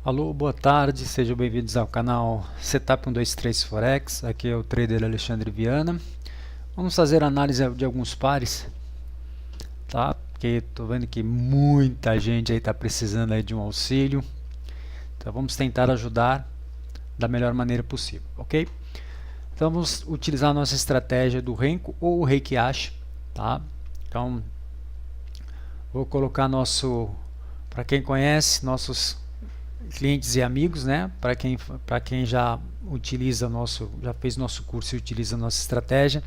Alô, boa tarde, sejam bem-vindos ao canal Setup 123 Forex. Aqui é o trader Alexandre Viana. Vamos fazer análise de alguns pares, tá? Porque estou vendo que muita gente aí está precisando aí de um auxílio. Então vamos tentar ajudar da melhor maneira possível, ok? Então vamos utilizar a nossa estratégia do Renko ou o Heikiashi, tá? Então vou colocar para quem conhece, nossos clientes e amigos, né? Para quem já utiliza já fez nosso curso e utiliza a nossa estratégia,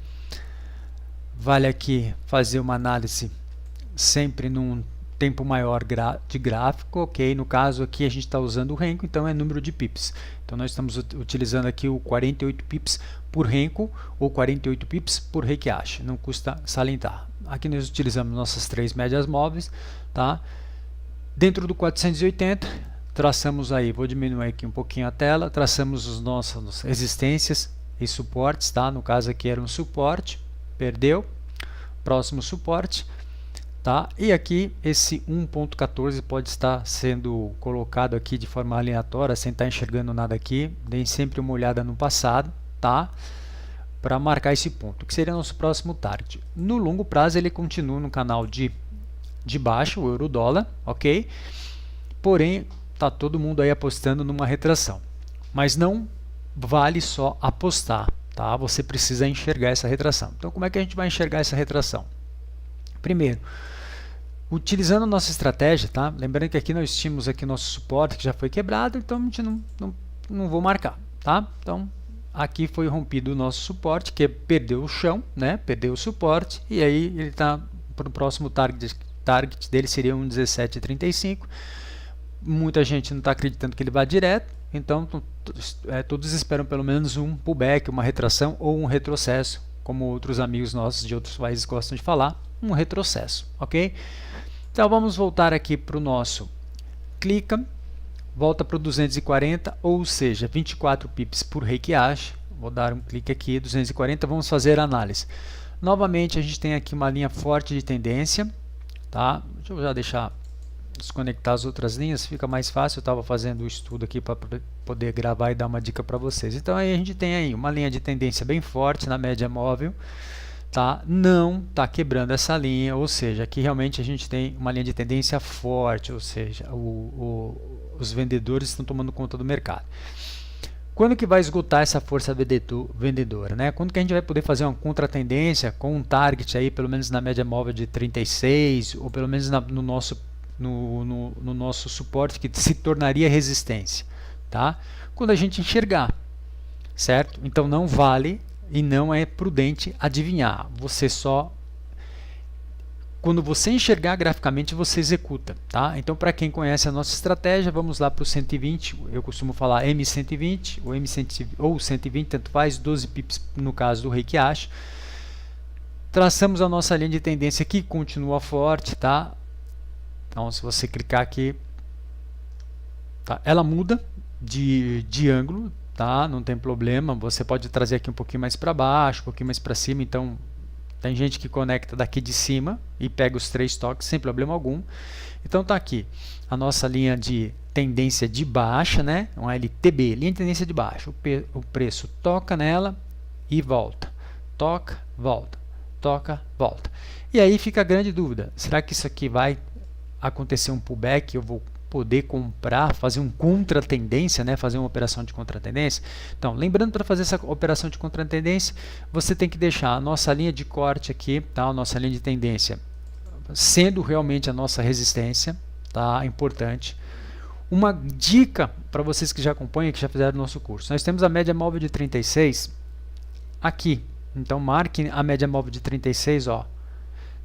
vale aqui fazer uma análise sempre num tempo maior de gráfico, ok? No caso aqui a gente está usando o Renko, então é número de pips. Então nós estamos utilizando aqui o 48 pips por Renko ou 48 pips por Heikiashi, não custa salientar. Aqui nós utilizamos nossas três médias móveis, tá? Dentro do 480, traçamos aí, vou diminuir aqui um pouquinho a tela, traçamos as nossas resistências e suportes, tá? No caso aqui era um suporte, perdeu, próximo suporte, tá? E aqui esse 1.14 pode estar sendo colocado aqui de forma aleatória, sem estar enxergando nada aqui, deem sempre uma olhada no passado, tá? Para marcar esse ponto, que seria nosso próximo target. No longo prazo ele continua no canal de baixa, o euro-dólar, ok? Porém, tá todo mundo aí apostando numa retração. Mas não vale só apostar, tá? Você precisa enxergar essa retração. Então, como é que a gente vai enxergar essa retração? Primeiro, utilizando a nossa estratégia, tá? Lembrando que aqui nós tínhamos aqui nosso suporte que já foi quebrado, então a gente não vou marcar, tá? Então, aqui foi rompido o nosso suporte, que perdeu o chão, né? Perdeu o suporte, e aí ele está para o próximo target dele seria um 17,35. Muita gente não está acreditando que ele vá direto, então todos esperam pelo menos um pullback, uma retração ou um retrocesso, como outros amigos nossos de outros países gostam de falar, um retrocesso, ok? Então vamos voltar aqui para o nosso clica, volta para o 240, ou seja, 24 pips por Heikiashi. Vou dar um clique aqui, 240, vamos fazer a análise. Novamente a gente tem aqui uma linha forte de tendência, tá? Deixa eu já deixar desconectar as outras linhas, fica mais fácil. Eu estava fazendo o estudo aqui para poder gravar e dar uma dica para vocês. Então aí a gente tem aí uma linha de tendência bem forte na média móvel, tá? Não está quebrando essa linha, ou seja, aqui realmente a gente tem uma linha de tendência forte, ou seja, os vendedores estão tomando conta do mercado. Quando que vai esgotar essa força vendedora, né? Quando que a gente vai poder fazer uma contratendência com um target aí, pelo menos na média móvel de 36, ou pelo menos no nosso suporte que se tornaria resistência, tá? Quando a gente enxergar, certo? Então não vale e não é prudente adivinhar. Você só quando você enxergar graficamente, você executa, tá? Então, para quem conhece a nossa estratégia, vamos lá para o 120. Eu costumo falar M120 ou M120 ou 120, tanto faz, 12 pips no caso do Heikiashi. Traçamos a nossa linha de tendência que continua forte, tá? Então, se você clicar aqui, tá? Ela muda de ângulo, tá? Não tem problema. Você pode trazer aqui um pouquinho mais para baixo, um pouquinho mais para cima. Então, tem gente que conecta daqui de cima e pega os 3 toques sem problema algum. Então tá aqui a nossa linha de tendência de baixa, né? Um LTB, linha de tendência de baixa. O preço toca nela e volta. Toca, volta. Toca, volta. E aí fica a grande dúvida. Será que isso aqui vai acontecer um pullback? Eu vou poder comprar, fazer um contra-tendência, né? Fazer uma operação de contra-tendência. Então, lembrando, para fazer essa operação de contra-tendência, você tem que deixar a nossa linha de corte aqui, tá? A nossa linha de tendência sendo realmente a nossa resistência, tá? Importante. Uma dica para vocês que já acompanham, que já fizeram o nosso curso. Nós temos a média móvel de 36 aqui. Então, marque a média móvel de 36, ó,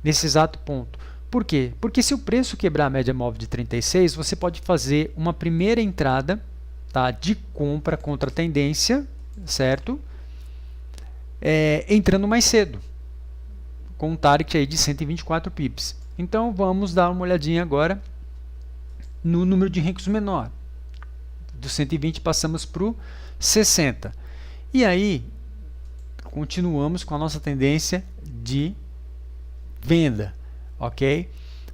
nesse exato ponto. Por quê? Porque se o preço quebrar a média móvel de 36, você pode fazer uma primeira entrada, tá, de compra contra a tendência, certo? Entrando mais cedo, com um target aí de 124 pips. Então vamos dar uma olhadinha agora no número de Renkos menor. Do 120 passamos para o 60. E aí continuamos com a nossa tendência de venda. Ok?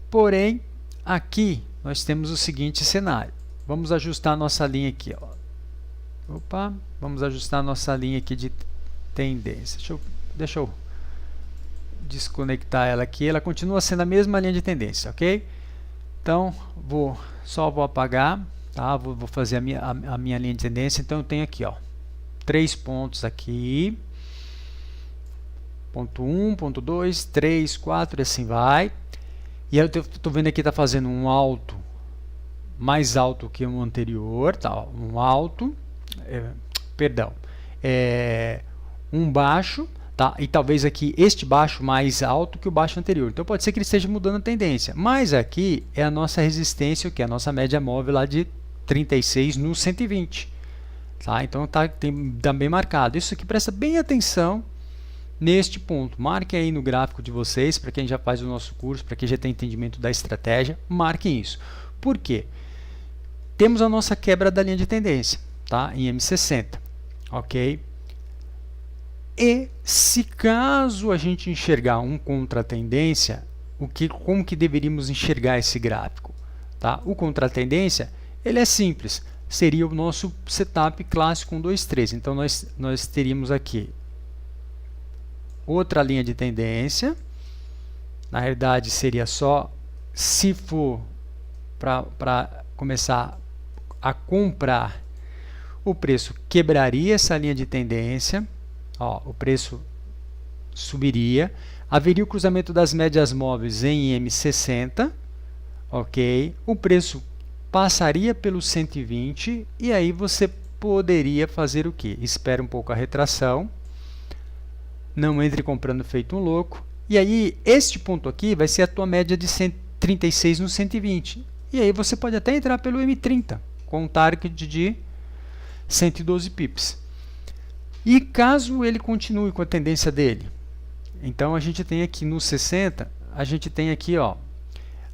Porém, aqui nós temos o seguinte cenário. vamos ajustar a nossa linha aqui, ó. Opa, vamos ajustar a nossa linha aqui de tendência. Deixa eu desconectar ela aqui. Ela continua sendo a mesma linha de tendência, ok? Então, só vou apagar, tá? Vou fazer a minha linha de tendência. Então, eu tenho aqui, ó, 3 pontos aqui. Ponto 1, ponto 2, 3, 4 e assim vai. E eu estou vendo aqui está fazendo um alto mais alto que o anterior, tá? Um alto, um baixo, tá? E talvez aqui este baixo mais alto que o baixo anterior. Então pode ser que ele esteja mudando a tendência. Mas aqui é a nossa resistência, que é a nossa média móvel lá de 36 no 120. Tá? Então tá bem marcado. Isso aqui presta bem atenção neste ponto. Marquem aí no gráfico de vocês, para quem já faz o nosso curso, para quem já tem entendimento da estratégia, marquem isso. Por quê? Temos a nossa quebra da linha de tendência, tá? Em M60, ok? E se caso a gente enxergar um contra-tendência, como que deveríamos enxergar esse gráfico? Tá? O contra-tendência, ele é simples, seria o nosso setup clássico 1, 2, 3. Então nós teríamos aqui outra linha de tendência. Na realidade seria só se for para começar a comprar, o preço quebraria essa linha de tendência, ó, o preço subiria, haveria o cruzamento das médias móveis em M60, ok? O preço passaria pelo 120 e aí você poderia fazer o que? Espera um pouco a retração, não entre comprando feito um louco, e aí este ponto aqui vai ser a tua média de 136 no 120, e aí você pode até entrar pelo M30 com um target de 112 pips. E caso ele continue com a tendência dele, então a gente tem aqui no 60, a gente tem aqui, ó,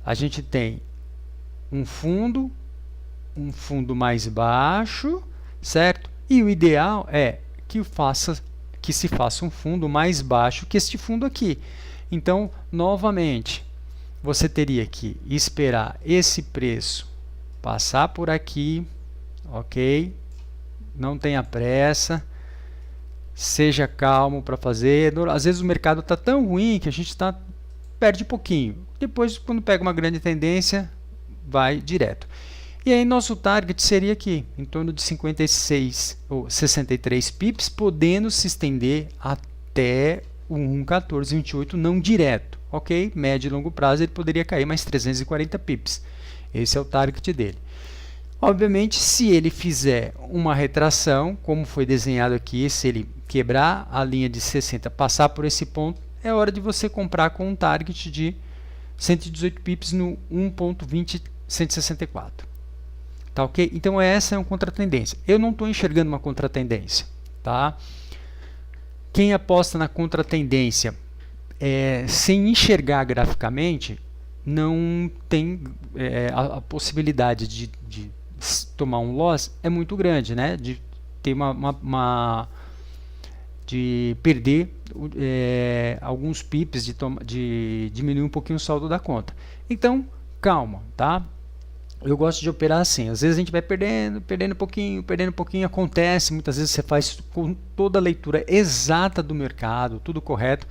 a gente tem um fundo mais baixo, certo? E o ideal é que se faça um fundo mais baixo que este fundo aqui. Então, novamente, você teria que esperar esse preço passar por aqui, ok? Não tenha pressa, seja calmo para fazer. Às vezes o mercado está tão ruim que a gente perde pouquinho. Depois, quando pega uma grande tendência, vai direto. E aí nosso target seria aqui, em torno de 56 ou 63 pips, podendo se estender até o 1,1428, não direto, ok? Médio e longo prazo ele poderia cair mais 340 pips. Esse é o target dele. Obviamente, se ele fizer uma retração, como foi desenhado aqui, se ele quebrar a linha de 60, passar por esse ponto, é hora de você comprar com um target de 118 pips no 1.20164. Tá ok? Então essa é uma contratendência. Eu não estou enxergando uma contratendência, tá? Quem aposta na contratendência sem enxergar graficamente, não tem a possibilidade de tomar um loss é muito grande, né? De ter de perder alguns pips, de diminuir um pouquinho o saldo da conta. Então, calma, tá? Eu gosto de operar assim. Às vezes a gente vai perdendo um pouquinho, acontece. Muitas vezes você faz com toda a leitura exata do mercado, tudo correto,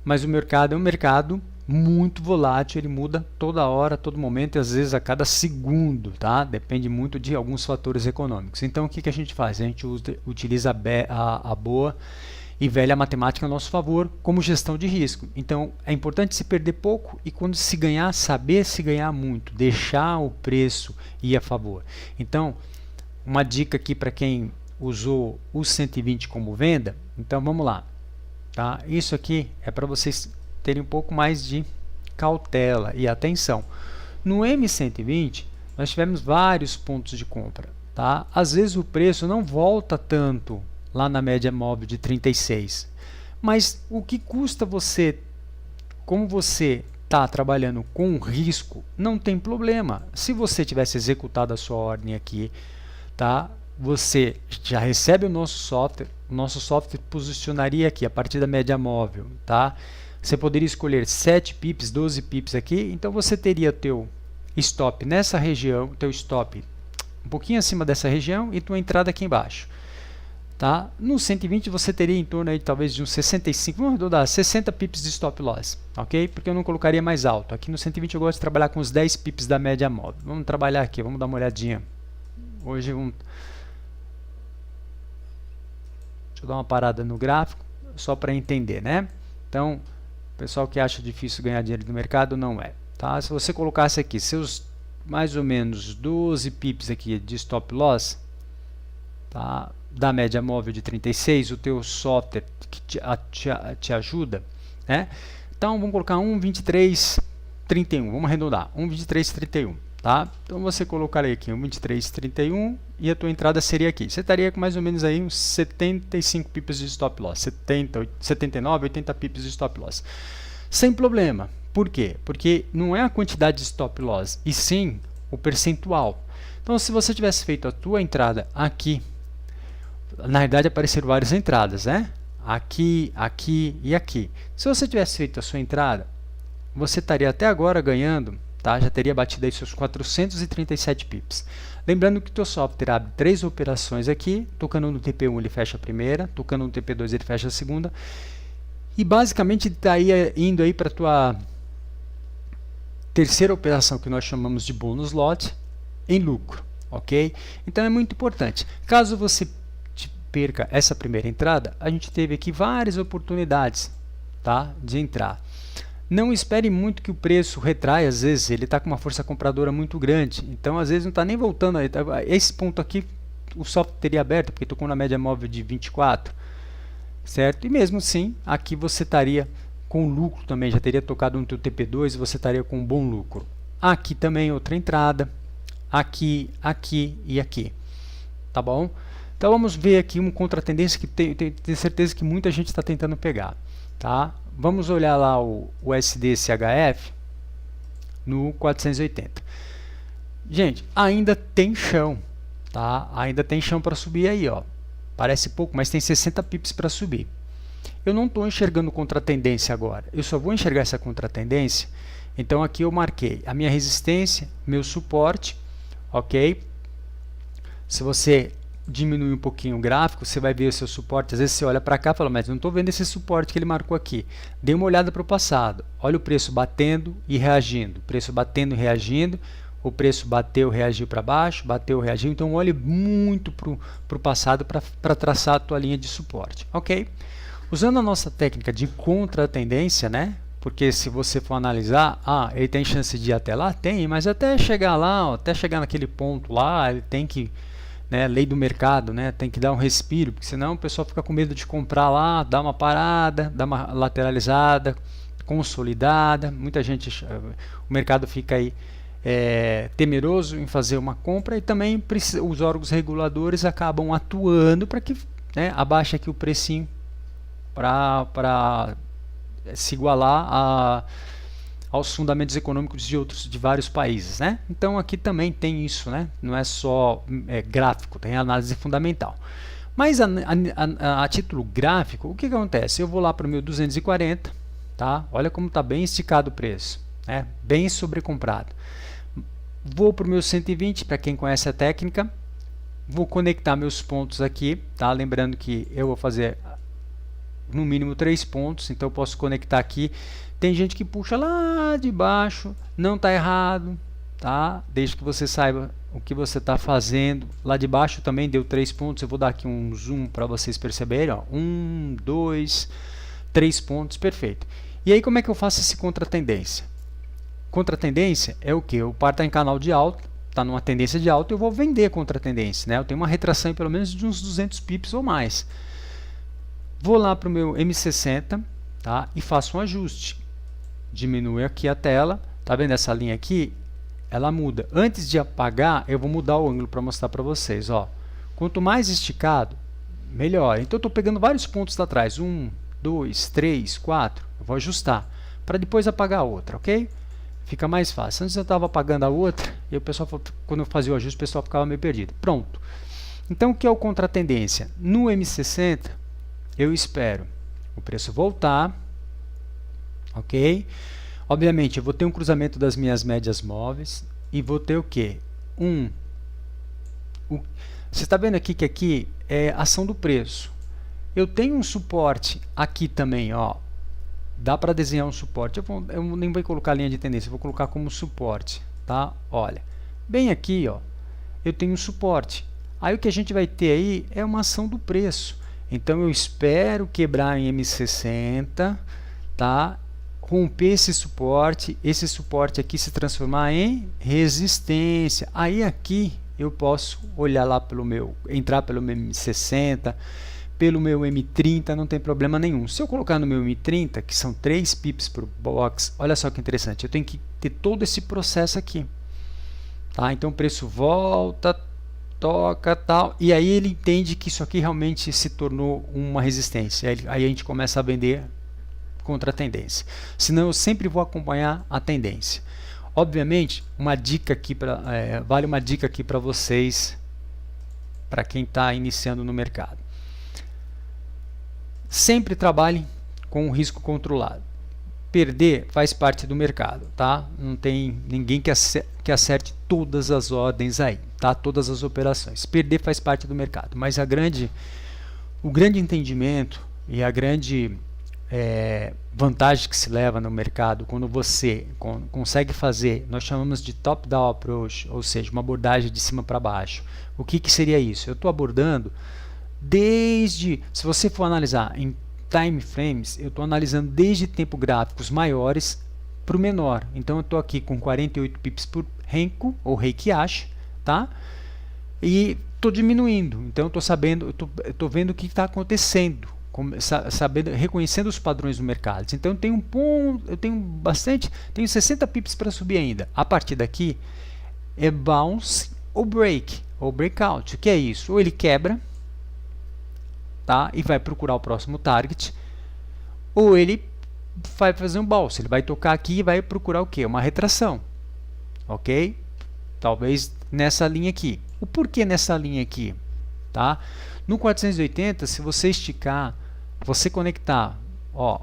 mas o mercado é um mercado muito volátil, ele muda toda hora, todo momento e às vezes a cada segundo, tá? Depende muito de alguns fatores econômicos. Então o que a gente faz? A gente utiliza a boa e velha matemática a nosso favor como gestão de risco. Então é importante se perder pouco e quando se ganhar, saber se ganhar muito, deixar o preço ir a favor. Então uma dica aqui para quem usou o 120 como venda, então vamos lá, tá? Isso aqui é para vocês terem um pouco mais de cautela e atenção. No M120 nós tivemos vários pontos de compra, tá? Às vezes o preço não volta tanto lá na média móvel de 36, mas o que custa você, como você está trabalhando com risco, não tem problema. Se você tivesse executado a sua ordem aqui, tá? Você já recebe o nosso software posicionaria aqui a partir da média móvel, tá? Você poderia escolher 7 pips, 12 pips aqui, então você teria teu stop nessa região, teu stop um pouquinho acima dessa região e tua entrada aqui embaixo. Tá? No 120 você teria em torno aí, talvez de uns 65, vamos arredondar, 60 pips de stop loss, ok? Porque eu não colocaria mais alto. Aqui no 120 eu gosto de trabalhar com os 10 pips da média móvel. Vamos trabalhar aqui, vamos dar uma olhadinha. Hoje deixa eu dar uma parada no gráfico, só para entender, né? Então, pessoal que acha difícil ganhar dinheiro no mercado, não é. Tá? Se você colocasse aqui seus mais ou menos 12 pips aqui de stop loss, tá? Da média móvel de 36, o teu software que te ajuda, né? Então vamos colocar 1,2331, vamos arredondar, 1,2331, tá? Então você colocaria aqui 1,2331 e a tua entrada seria aqui. Você estaria com mais ou menos aí uns 75 pips de stop loss, 79, 80 pips de stop loss. Sem problema. Por quê? Porque não é a quantidade de stop loss, e sim o percentual. Então se você tivesse feito a tua entrada aqui, na verdade apareceram várias entradas, né? Aqui, aqui e aqui. Se você tivesse feito a sua entrada, você estaria até agora ganhando, tá? Já teria batido aí seus 437 pips. Lembrando que o teu software abre 3 operações aqui, tocando no TP1 ele fecha a primeira, tocando no TP2 ele fecha a segunda, e basicamente está aí indo aí para a tua terceira operação, que nós chamamos de bônus lot, em lucro, ok? Então é muito importante. Caso você perca essa primeira entrada, a gente teve aqui várias oportunidades, tá, de entrar. Não espere muito que o preço retraia, às vezes ele está com uma força compradora muito grande, então às vezes não está nem voltando. Esse ponto aqui o software teria aberto, porque tocou na média móvel de 24, certo? E mesmo assim, aqui você estaria com lucro também, já teria tocado no teu TP2 e você estaria com um bom lucro. Aqui também outra entrada, aqui, aqui e aqui, tá bom? Então vamos ver aqui uma contratendência que tenho certeza que muita gente está tentando pegar, tá? Vamos olhar lá o USD-CHF no 480. Gente, ainda tem chão, tá? Ainda tem chão para subir aí, ó. Parece pouco, mas tem 60 pips para subir. Eu não estou enxergando contratendência agora. Eu só vou enxergar essa contratendência. Então aqui eu marquei a minha resistência, meu suporte, ok? Se você diminui um pouquinho o gráfico, você vai ver o seu suporte. Às vezes você olha para cá e fala, mas não estou vendo esse suporte que ele marcou aqui. Dê uma olhada para o passado. Olha o preço batendo e reagindo. O preço batendo e reagindo. O preço bateu, reagiu para baixo, bateu, reagiu. Então olhe muito para o passado para traçar a tua linha de suporte. Ok? Usando a nossa técnica de contratendência, né? Porque se você for analisar, ele tem chance de ir até lá? Tem, mas até chegar lá, até chegar naquele ponto lá, ele tem que... né, lei do mercado, né, tem que dar um respiro, porque senão o pessoal fica com medo de comprar lá, dar uma parada, dar uma lateralizada, consolidada. Muita gente, o mercado fica aí temeroso em fazer uma compra, e também os órgãos reguladores acabam atuando para que, né, abaixe aqui o precinho para se igualar aos fundamentos econômicos de vários países, né? Então aqui também tem isso, né? Não é só gráfico, tem análise fundamental. Mas a título gráfico, o que acontece? Eu vou lá para o meu 240, tá? Olha como está bem esticado o preço, né? Bem sobrecomprado. Vou para o meu 120, para quem conhece a técnica. Vou conectar meus pontos aqui, tá? Lembrando que eu vou fazer no mínimo 3 pontos, então eu posso conectar aqui. Tem gente que puxa lá de baixo, não está errado, tá? Desde que você saiba o que você está fazendo. Lá de baixo também deu 3 pontos, eu vou dar aqui um zoom para vocês perceberem, ó. 1, 2, 3 pontos, perfeito. E aí como é que eu faço esse contratendência? Contratendência é o que? O par está em canal de alta, está numa tendência de alta, eu vou vender contratendência, né? Eu tenho uma retração em pelo menos de uns 200 pips ou mais. Vou lá para o meu M60, tá? E faço um ajuste. Diminui aqui a tela, tá vendo essa linha aqui? Ela muda. Antes de apagar, eu vou mudar o ângulo para mostrar para vocês, ó. Quanto mais esticado, melhor. Então eu estou pegando vários pontos lá atrás, 1, 2, 3, 4, eu vou ajustar, para depois apagar a outra, ok? Fica mais fácil. Antes eu estava apagando a outra, e o pessoal, quando eu fazia o ajuste, o pessoal ficava meio perdido. Pronto. Então o que é o contratendência? No M60, eu espero o preço voltar, ok? Obviamente, eu vou ter um cruzamento das minhas médias móveis e vou ter o quê? Você está vendo aqui que aqui é ação do preço. Eu tenho um suporte aqui também, ó. Dá para desenhar um suporte. Eu nem vou colocar linha de tendência, eu vou colocar como suporte, tá? Olha, bem aqui, ó, eu tenho um suporte. Aí o que a gente vai ter aí é uma ação do preço. Então eu espero quebrar em M60, tá? Romper esse suporte aqui se transformar em resistência. Aí aqui eu posso olhar lá entrar pelo meu M60, pelo meu M30, não tem problema nenhum. Se eu colocar no meu M30, que são 3 pips por box, olha só que interessante, eu tenho que ter todo esse processo aqui. Tá? Então o preço volta, toca, tal, e aí ele entende que isso aqui realmente se tornou uma resistência. Aí a gente começa a vender contra a tendência. Senão eu sempre vou acompanhar a tendência. Obviamente, uma dica aqui vale uma dica aqui para vocês, para quem está iniciando no mercado. Sempre trabalhe com o risco controlado. Perder faz parte do mercado, tá? Não tem ninguém que acerte todas as ordens aí, tá? Todas as operações. Perder faz parte do mercado, mas o grande entendimento e a grande vantagem que se leva no mercado quando você consegue fazer, nós chamamos de top-down approach, ou seja, uma abordagem de cima para baixo. O que seria isso? Eu estou abordando se você for analisar em time frames, eu estou analisando desde tempo gráficos maiores para o menor. Então eu estou aqui com 48 pips por Renko ou Heikiashi, tá? E estou diminuindo. Então eu estou vendo o que está acontecendo, reconhecendo os padrões do mercado. Então eu tenho 60 pips para subir ainda. A partir daqui é bounce ou break ou breakout. O que é isso? Ou ele quebra, tá? E vai procurar o próximo target, ou ele vai fazer um bounce, ele vai tocar aqui e vai procurar o que? Uma retração, ok? Talvez nessa linha aqui. O porquê nessa linha aqui? Tá? No 480, se você esticar, você conectar, ó,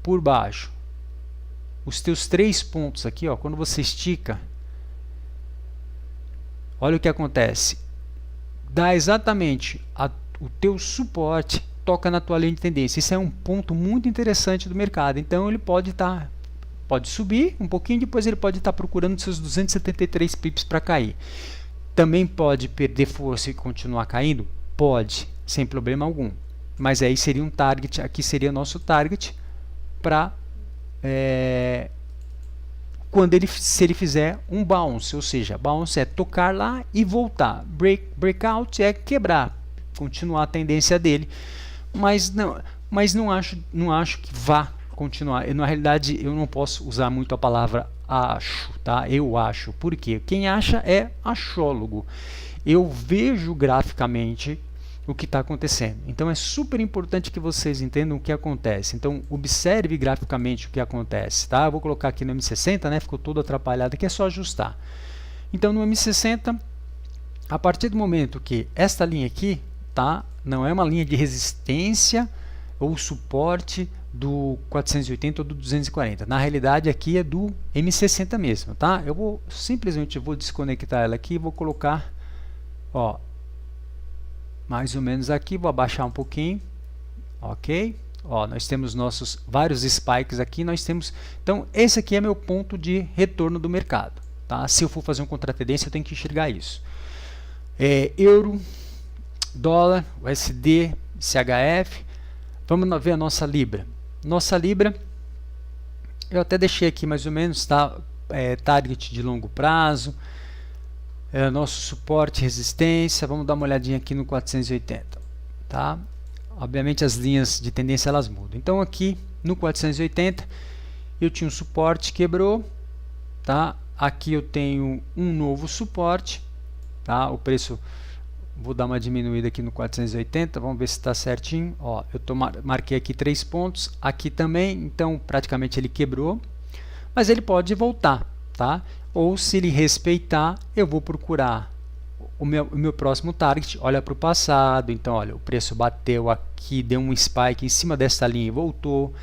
por baixo, os teus 3 pontos aqui, ó, quando você estica, olha o que acontece. Dá exatamente o teu suporte, toca na tua linha de tendência. Isso é um ponto muito interessante do mercado. Então ele pode subir um pouquinho, depois ele pode estar procurando seus 273 pips para cair. Também pode perder força e continuar caindo? Pode, sem problema algum. Mas aí seria um target, aqui seria nosso target para se ele fizer um bounce, ou seja, bounce é tocar lá e voltar. Breakout é quebrar, continuar a tendência dele, mas não acho que vá continuar. Na realidade, eu não posso usar muito a palavra acho, tá? Eu acho. Por quê? Quem acha é achólogo. Eu vejo graficamente o que está acontecendo. Então é super importante que vocês entendam o que acontece. Então observe graficamente o que acontece, tá? Eu vou colocar aqui no M60, né? Ficou todo atrapalhado aqui, é só ajustar. Então no M60, a partir do momento que esta linha aqui, tá? Não é uma linha de resistência ou suporte do 480 ou do 240. Na realidade aqui é do M60 mesmo, tá? Eu simplesmente vou desconectar ela aqui e vou colocar, ó, mais ou menos aqui, vou abaixar um pouquinho, ok? Ó, nós temos nossos vários spikes aqui, então esse aqui é meu ponto de retorno do mercado, tá? Se eu for fazer um contra-tendência, eu tenho que enxergar isso. Euro, dólar, USD, CHF, vamos ver a nossa Libra. Nossa Libra, eu até deixei aqui mais ou menos, tá? Target de longo prazo, nosso suporte e resistência. Vamos dar uma olhadinha aqui no 480, tá? Obviamente as linhas de tendência elas mudam. Então aqui no 480 eu tinha um suporte, quebrou, tá? Aqui eu tenho um novo suporte, tá? O preço, vou dar uma diminuída aqui no 480, vamos ver se está certinho. Ó, eu marquei aqui 3 pontos, aqui também, então praticamente ele quebrou, mas ele pode voltar, tá? Ou se ele respeitar, eu vou procurar o meu próximo target. Olha para o passado, então olha, o preço bateu aqui, deu um spike em cima dessa linha e voltou.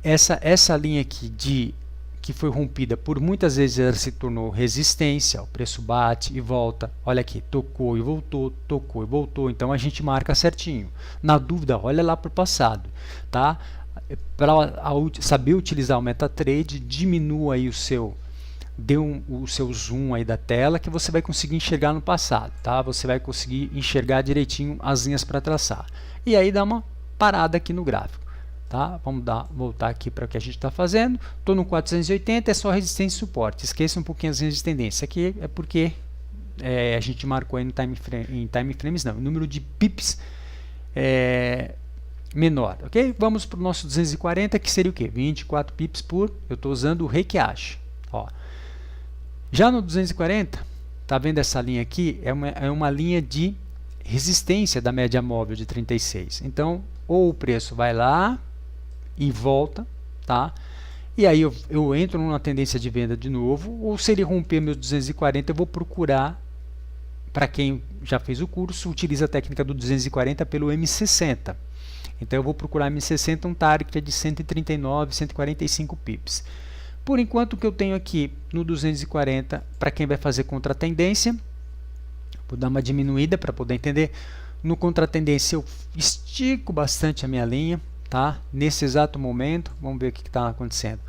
Essa linha aqui de que foi rompida, por muitas vezes ela se tornou resistência, o preço bate e volta, olha aqui, tocou e voltou, então a gente marca certinho. Na dúvida, olha lá para o passado, tá? Para saber utilizar o MetaTrader, diminua aí o seu zoom aí da tela, que você vai conseguir enxergar no passado, tá? Você vai conseguir enxergar direitinho as linhas para traçar. E aí dá uma parada aqui no gráfico. Tá? Vamos voltar aqui para o que a gente está fazendo. Estou no 480, é só resistência e suporte. Esqueça um pouquinho as linhas de tendência. Aqui é porque a gente marcou aí no time frames, não, o número de pips menor, ok? Vamos para o nosso 240, que seria o quê? 24 pips por, eu estou usando o Heikiashi. Ó. Já no 240, tá vendo essa linha aqui? É uma linha de resistência da média móvel de 36. Então, ou o preço vai lá e volta, tá? E aí eu entro numa tendência de venda de novo, ou se ele romper meus 240, eu vou procurar, para quem já fez o curso, utiliza a técnica do 240 pelo M60. Então eu vou procurar M60, um target de 139, 145 pips. Por enquanto, o que eu tenho aqui no 240, para quem vai fazer contra-tendência, vou dar uma diminuída para poder entender. No contra-tendência eu estico bastante a minha linha, tá? Nesse exato momento, vamos ver o que está acontecendo.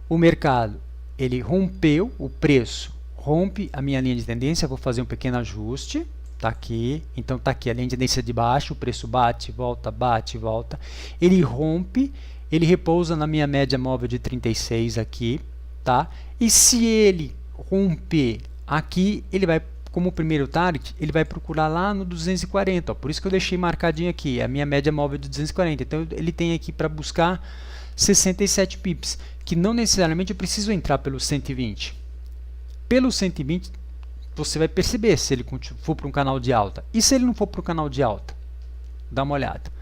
O mercado, ele rompeu, o preço rompe a minha linha de tendência, vou fazer um pequeno ajuste, tá aqui, então tá aqui a linha de tendência de baixo, o preço bate, volta, ele rompe, ele repousa na minha média móvel de 36 aqui, tá? E se ele romper aqui, ele vai, como primeiro target, ele vai procurar lá no 240, ó, por isso que eu deixei marcadinho aqui, a minha média móvel de 240, então ele tem aqui para buscar 67 pips, que não necessariamente eu preciso entrar pelo 120. Pelo 120, você vai perceber se ele for para um canal de alta. E se ele não for para o canal de alta? Dá uma olhada.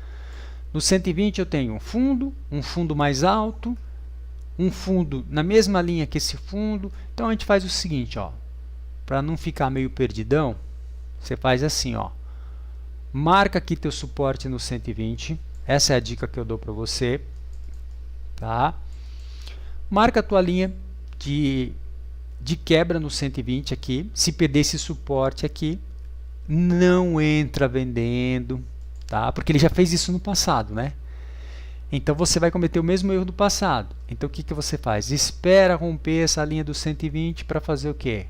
No 120 eu tenho um fundo mais alto, um fundo na mesma linha que esse fundo. Então a gente faz o seguinte, ó, para não ficar meio perdidão, você faz assim, ó, marca aqui teu suporte no 120, essa é a dica que eu dou para você, tá? Marca a tua linha de quebra no 120 aqui, se perder esse suporte aqui, não entra vendendo, tá? Porque ele já fez isso no passado, né? Então você vai cometer o mesmo erro do passado. Então o que você faz? Espera romper essa linha do 120 para fazer o quê?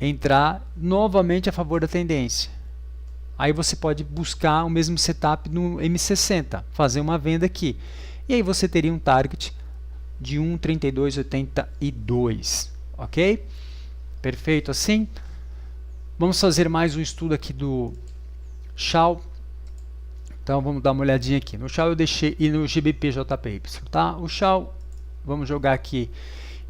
Entrar novamente a favor da tendência. Aí você pode buscar o mesmo setup no M60, fazer uma venda aqui. E aí você teria um target de 1,3282, ok? Perfeito assim? Vamos fazer mais um estudo aqui do Shao. Então vamos dar uma olhadinha aqui. No Shao eu deixei, e no GBP-JPY, tá? O Shao, vamos jogar aqui.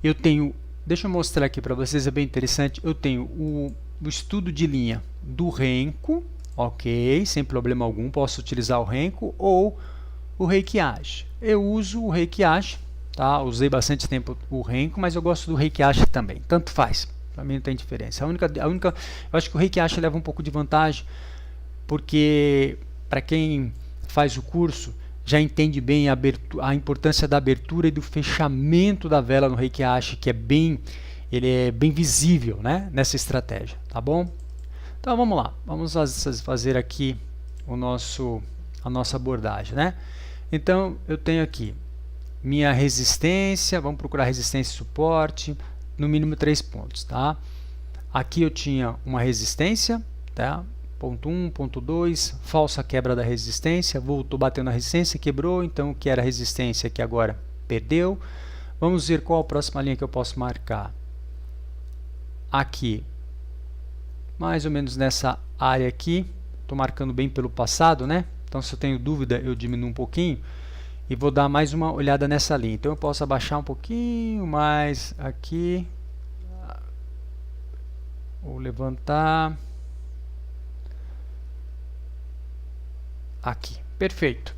Eu tenho, deixa eu mostrar aqui para vocês, é bem interessante. Eu tenho o estudo de linha do Renko, ok? Sem problema algum, posso utilizar o Renko ou o Heikiashi. Eu uso o Heikiashi. Tá? Usei bastante tempo o Renko, mas eu gosto do Heikiashi também. Tanto faz, para mim não tem diferença. Eu acho que o Heikiashi leva um pouco de vantagem, porque para quem faz o curso já entende bem a importância da abertura e do fechamento da vela no Heikiashi, que ele é bem visível, né, nessa estratégia, tá bom? Então vamos lá, vamos fazer aqui a nossa abordagem, né? Então eu tenho aqui minha resistência, vamos procurar resistência e suporte, no mínimo 3 pontos, tá? Aqui eu tinha uma resistência, tá? Ponto 1, ponto 2, falsa quebra da resistência, voltou batendo na resistência, quebrou, então o que era resistência que agora perdeu. Vamos ver qual a próxima linha que eu posso marcar. Aqui, mais ou menos nessa área aqui, estou marcando bem pelo passado, né? Então se eu tenho dúvida eu diminuo um pouquinho. E vou dar mais uma olhada nessa linha. Então eu posso abaixar um pouquinho mais aqui. Ou levantar. Aqui. Perfeito.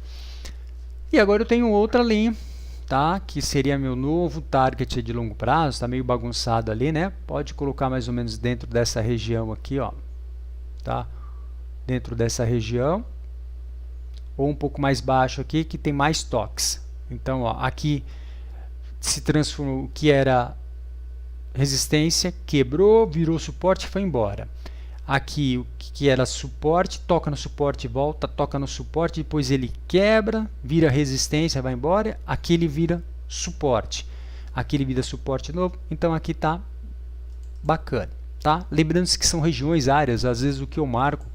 E agora eu tenho outra linha, tá? Que seria meu novo target de longo prazo. Está meio bagunçado ali, né? Pode colocar mais ou menos dentro dessa região aqui, ó. Tá? Dentro dessa região. Ou um pouco mais baixo aqui, que tem mais toques. Então, ó, aqui se transformou, o que era resistência, quebrou, virou suporte e foi embora. Aqui o que era suporte, toca no suporte e volta, toca no suporte, depois ele quebra, vira resistência, vai embora, aqui ele vira suporte. Aqui ele vira suporte novo, então aqui está bacana, tá? Lembrando-se que são regiões, áreas, às vezes o que eu marco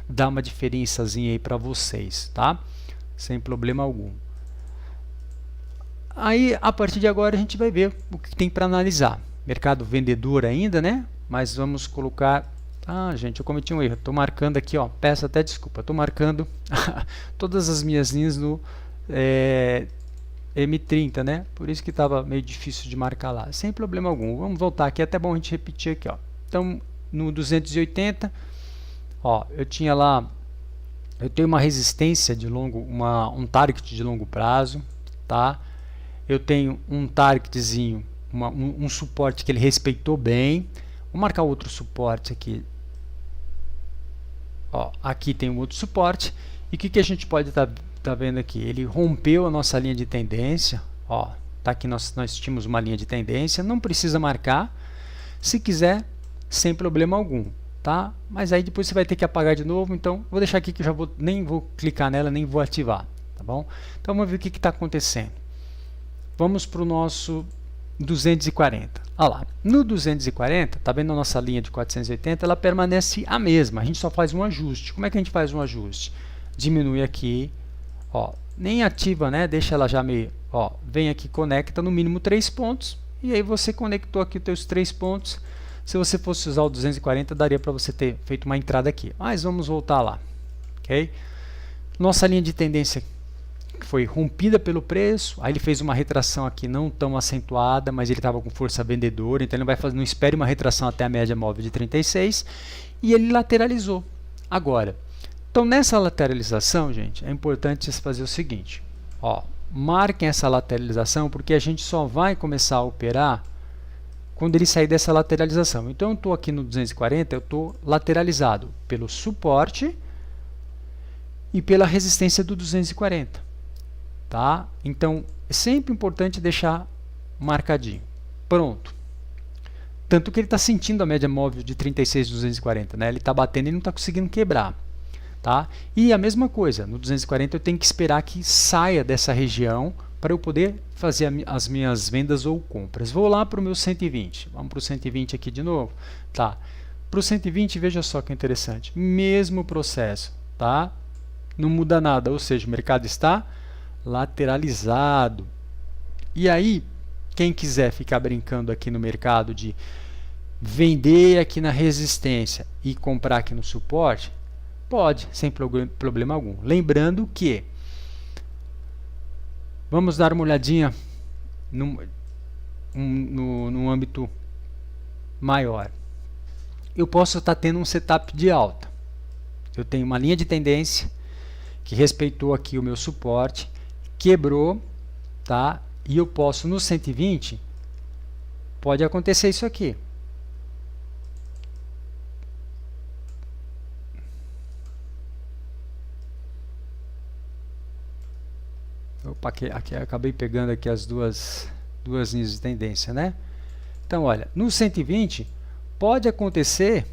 dá uma diferençazinha aí para vocês, tá? Sem problema algum. Aí, a partir de agora, a gente vai ver o que tem para analisar. Mercado vendedor ainda, né? Mas vamos colocar... Ah, gente, eu cometi um erro. Estou marcando aqui, ó, peço até desculpa. Estou marcando todas as minhas linhas no M30, né? Por isso que estava meio difícil de marcar lá. Sem problema algum. Vamos voltar aqui. É até bom a gente repetir aqui, ó. Então, no 280, ó, eu tinha lá... Eu tenho uma resistência de longo... um target de longo prazo, tá? Eu tenho um targetzinho, um suporte que ele respeitou bem. Vou marcar outro suporte aqui. Ó, aqui tem um outro suporte. E o que a gente pode estar vendo aqui? Ele rompeu a nossa linha de tendência. Ó, tá aqui nós tínhamos uma linha de tendência. Não precisa marcar. Se quiser, sem problema algum. Tá? Mas aí depois você vai ter que apagar de novo. Então, vou deixar aqui que eu já nem vou clicar nela, nem vou ativar. Tá bom? Então, vamos ver o que está acontecendo. Vamos para o nosso 240. Olha lá, no 240, tá vendo a nossa linha de 480? Ela permanece a mesma, a gente só faz um ajuste. Como é que a gente faz um ajuste? Diminui aqui, ó, nem ativa, né? Deixa ela já meio, ó, vem aqui, conecta no mínimo 3 pontos, e aí você conectou aqui os teus 3 pontos. Se você fosse usar o 240, daria para você ter feito uma entrada aqui. Mas vamos voltar lá, ok? Nossa linha de tendência foi rompida pelo preço, aí ele fez uma retração aqui não tão acentuada, mas ele estava com força vendedora, então ele vai fazer, não espere uma retração até a média móvel de 36, e ele lateralizou. Agora, então nessa lateralização, gente, é importante fazer o seguinte, ó, marquem essa lateralização, porque a gente só vai começar a operar quando ele sair dessa lateralização. Então eu estou aqui no 240, eu estou lateralizado pelo suporte e pela resistência do 240. Tá? Então, é sempre importante deixar marcadinho. Pronto. Tanto que ele está sentindo a média móvel de 36,240. Né? Ele está batendo e não está conseguindo quebrar. Tá? E a mesma coisa, no 240 eu tenho que esperar que saia dessa região para eu poder fazer as minhas vendas ou compras. Vou lá para o meu 120. Vamos para o 120 aqui de novo. Tá? Para o 120, veja só que interessante. Mesmo processo. Tá? Não muda nada, ou seja, o mercado está lateralizado. E aí, quem quiser ficar brincando aqui no mercado de vender aqui na resistência e comprar aqui no suporte, pode, sem problema algum. Lembrando que vamos dar uma olhadinha no âmbito maior. Eu posso estar tendo um setup de alta. Eu tenho uma linha de tendência que respeitou aqui o meu suporte, quebrou, tá? E eu posso no 120, pode acontecer isso aqui. Opa, aqui eu acabei pegando aqui as duas linhas de tendência, né? Então, olha, no 120 pode acontecer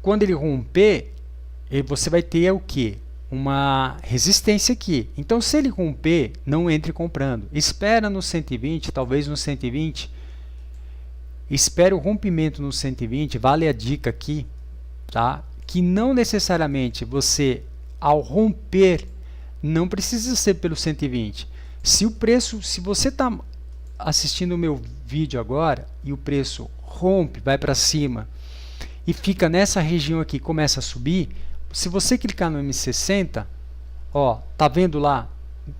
quando ele romper, você vai ter o quê? Uma resistência aqui. Então, se ele romper, não entre comprando. Espera no 120, talvez no 120. Espera o rompimento no 120. Vale a dica aqui, tá? Que não necessariamente você, ao romper, não precisa ser pelo 120. Se o preço, se você está assistindo o meu vídeo agora e o preço rompe, vai para cima e fica nessa região aqui, começa a subir, se você clicar no M60, ó, tá vendo lá?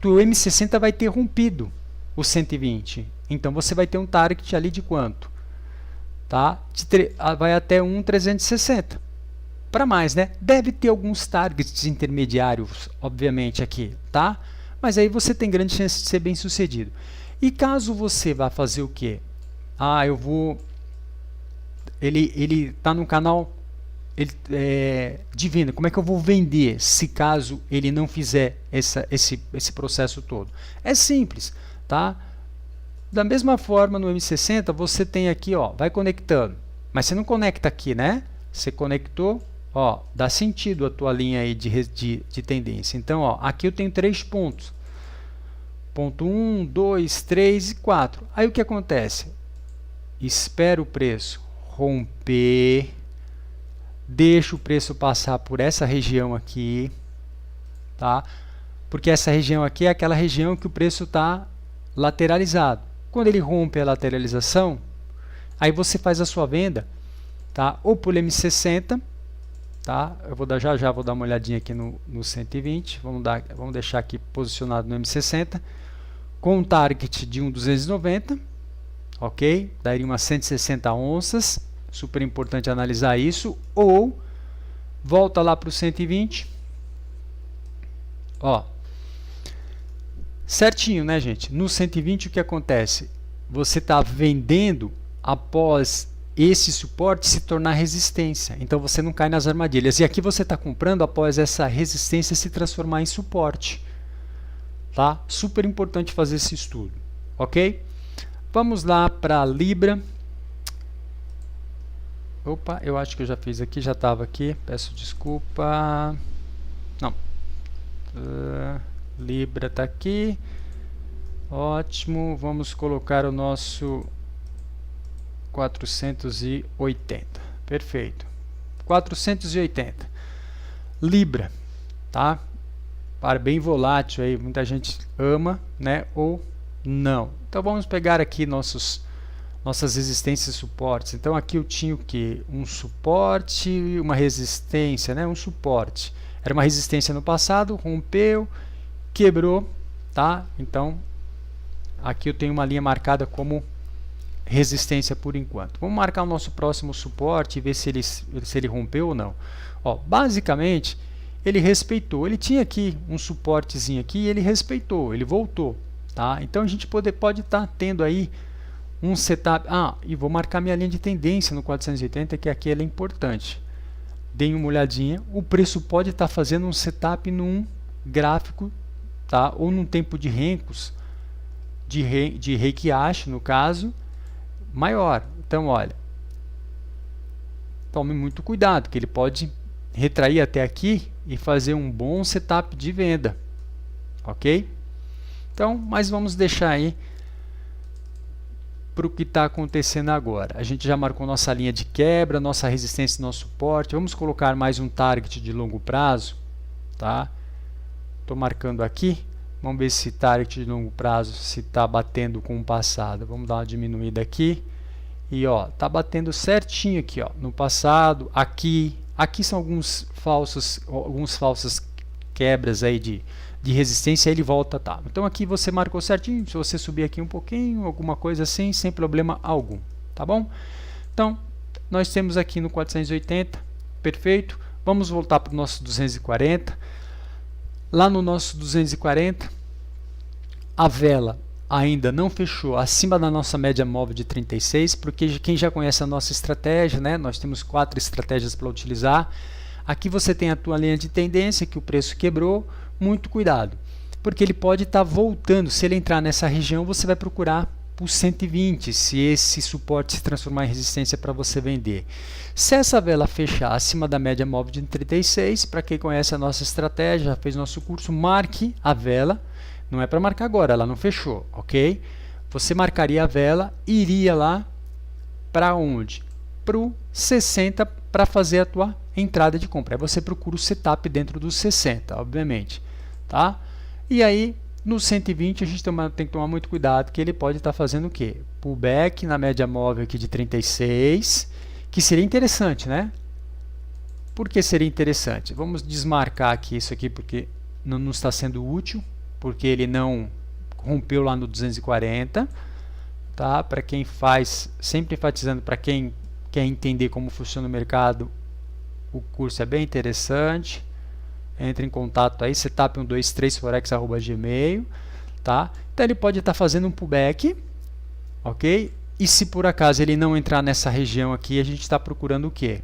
O M60 vai ter rompido o 120. Então você vai ter um target ali de quanto? Tá? Vai até 1,360. Para mais, né? Deve ter alguns targets intermediários, obviamente, aqui, tá? Mas aí você tem grande chance de ser bem sucedido. E caso você vá fazer o quê? Ah, eu vou... Ele tá no canal de venda. Como é que eu vou vender se caso ele não fizer esse processo todo? É simples, tá? Da mesma forma no M60 você tem aqui, ó, vai conectando, mas você não conecta aqui, né? Você conectou, ó, dá sentido a tua linha aí de tendência. Então, ó, aqui eu tenho 3 pontos. Ponto 1, 2, 3 e 4. Aí o que acontece? Espera o preço romper, deixa o preço passar por essa região aqui, tá? Porque essa região aqui é aquela região que o preço está lateralizado. Quando ele rompe a lateralização, aí você faz a sua venda, tá? Ou por M60, tá? Eu vou dar já vou dar uma olhadinha aqui no 120. Vamos deixar aqui posicionado no M60 com um target de 1,290, ok? Daria umas 160 onças. Super importante analisar isso. Ou volta lá para o 120, ó. Certinho, né, gente? No 120 o que acontece? Você está vendendo após esse suporte se tornar resistência. Então você não cai nas armadilhas. E aqui você está comprando após essa resistência se transformar em suporte. Tá? Super importante fazer esse estudo. Ok? Vamos lá para a Libra. Opa, eu acho que eu já fiz aqui, já estava aqui. Peço desculpa. Não. Libra está aqui, ótimo, vamos colocar o nosso 480, perfeito, 480, Libra, tá? Para bem volátil aí, muita gente ama, né, ou não. Então vamos pegar aqui nossas resistências e suportes. Então aqui eu tinha o que? Um suporte, uma resistência, né, um suporte, era uma resistência no passado, rompeu, quebrou, tá? Então aqui eu tenho uma linha marcada como resistência por enquanto. Vamos marcar o nosso próximo suporte e ver se ele rompeu ou não. Ó, basicamente ele respeitou, ele tinha aqui um suportezinho aqui e ele respeitou, ele voltou, tá? Então a gente pode estar tendo aí um setup. E vou marcar minha linha de tendência no 480, que aqui ela é importante. Deem uma olhadinha, o preço pode estar fazendo um setup num gráfico, tá? Ou num tempo de rencos, de Heikiashi, no caso, maior. Então, olha, tome muito cuidado, que ele pode retrair até aqui e fazer um bom setup de venda, ok? Então, mas vamos deixar aí para o que está acontecendo agora. A gente já marcou nossa linha de quebra, nossa resistência e nosso suporte. Vamos colocar mais um target de longo prazo, tá? Estou marcando aqui, vamos ver se target de longo prazo se está batendo com o passado. Vamos dar uma diminuída aqui e ó, tá batendo certinho aqui, ó, no passado. Aqui são algumas falsas quebras aí de resistência, ele volta, tá? Então aqui você marcou certinho. Se você subir aqui um pouquinho, alguma coisa assim, sem problema algum, tá bom? Então nós temos aqui no 480, perfeito. Vamos voltar para o nosso 240. Lá no nosso 240, a vela ainda não fechou acima da nossa média móvel de 36, porque quem já conhece a nossa estratégia, né? Nós temos 4 estratégias para utilizar. Aqui você tem a tua linha de tendência, que o preço quebrou. Muito cuidado, porque ele pode estar voltando. Se ele entrar nessa região, você vai procurar por 120, se esse suporte se transformar em resistência para você vender. Se essa vela fechar acima da média móvel de 36, para quem conhece a nossa estratégia, já fez nosso curso, marque a vela. Não é para marcar agora, ela não fechou, ok? Você marcaria a vela, iria lá para onde? Para o 60 para fazer a tua entrada de compra. Aí você procura o setup dentro dos 60, obviamente, tá? E aí no 120 a gente tem que tomar muito cuidado, que ele pode estar fazendo o quê? Pullback na média móvel aqui de 36, que seria interessante, né? Por que seria interessante? Vamos desmarcar aqui isso aqui, porque não está sendo útil, porque ele não rompeu lá no 240, tá? Para quem faz, sempre enfatizando, para quem quer entender como funciona o mercado, o curso é bem interessante. Entre em contato aí, setup123forex@gmail, tá? Então ele pode estar fazendo um pullback, ok? E se por acaso ele não entrar nessa região aqui, a gente está procurando o quê?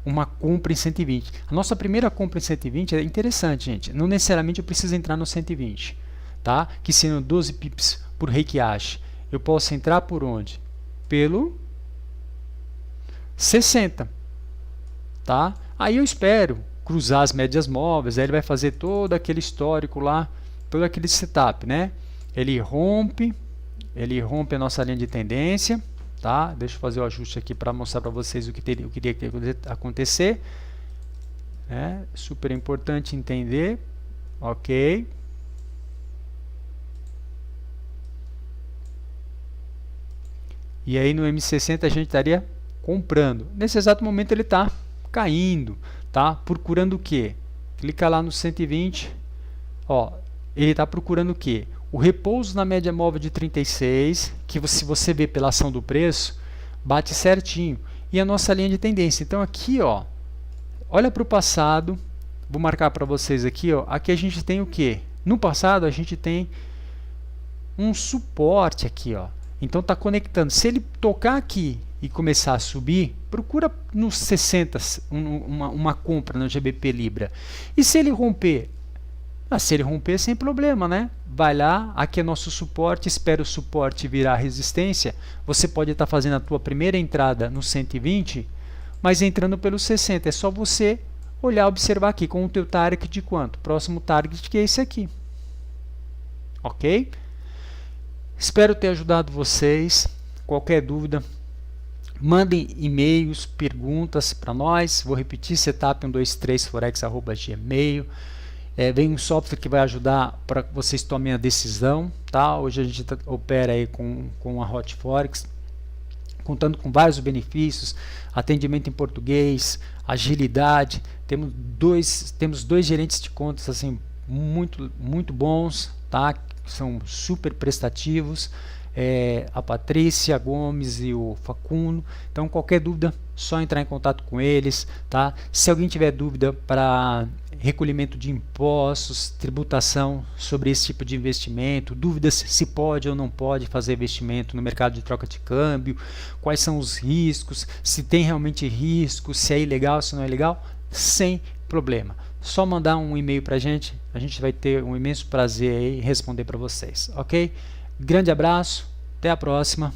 Uma compra em 120. A nossa primeira compra em 120 é interessante, gente. Não necessariamente eu preciso entrar no 120, tá? Que seriam 12 pips por Heikiashi. Eu posso entrar por onde? Pelo 60, tá? Aí eu espero cruzar as médias móveis, aí ele vai fazer todo aquele histórico lá, todo aquele setup, né? Ele rompe a nossa linha de tendência, tá? Deixa eu fazer o ajuste aqui para mostrar para vocês o que teria que acontecer. É super importante entender, ok? E aí no M60 a gente estaria comprando. Nesse exato momento ele está caindo, tá? Procurando o que? Clica lá no 120, ó, ele está procurando o que? O repouso na média móvel de 36, que se você vê pela ação do preço, bate certinho. E a nossa linha de tendência. Então aqui, ó, olha para o passado, vou marcar para vocês aqui, ó, aqui a gente tem o que? No passado a gente tem um suporte aqui, ó. Então está conectando. Se ele tocar aqui e começar a subir, procura nos 60 uma compra no GBP Libra. E se ele romper? Se ele romper, sem problema, né? Vai lá, aqui é nosso suporte, espera o suporte virar resistência. Você pode estar fazendo a tua primeira entrada no 120, mas entrando pelo 60. É só você olhar, observar aqui com o teu target de quanto? Próximo target que é esse aqui. Ok? Espero ter ajudado vocês. Qualquer dúvida, mandem e-mails, perguntas para nós. Vou repetir, setup123forex@gmail. Vem um software que vai ajudar para que vocês tomem a decisão, tá? Hoje a gente opera aí com a Hot Forex, contando com vários benefícios, atendimento em português, agilidade. Temos dois gerentes de contas assim muito bons, tá? São super prestativos, a Patrícia Gomes e o Facundo. Então qualquer dúvida, só entrar em contato com eles, tá? Se alguém tiver dúvida para recolhimento de impostos, tributação sobre esse tipo de investimento, dúvidas se pode ou não pode fazer investimento no mercado de troca de câmbio, quais são os riscos, se tem realmente risco, se é ilegal, se não é legal, sem problema. Só mandar um e-mail para a gente vai ter um imenso prazer em responder para vocês, ok? Grande abraço, até a próxima.